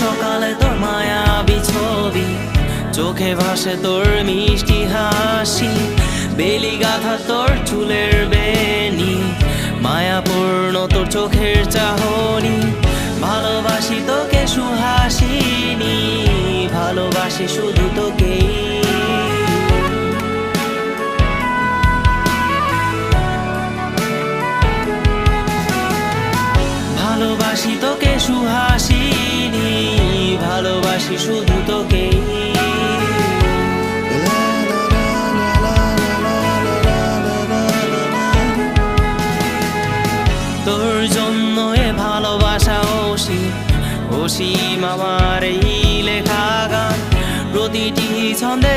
সকালে তোর মায়াবী ছবি, চোখে ভাসে তোর মিষ্টি হাসি, বেলি গাঁথা তোর চুলের বেনি, মায়াপূর্ণ তোর চোখের চাহনি। ভালোবাসি তোকে সুহাসিনী, ভালোবাসি শুধু তোকেই। ভালোবাসি তোকে সুহাসিনী, ভালোবাসি শুধু তোকেই। তোর জন্য এ ভালোবাসা অসীম, অসীম আমার এই লেখা গান, প্রতিটি ছন্দে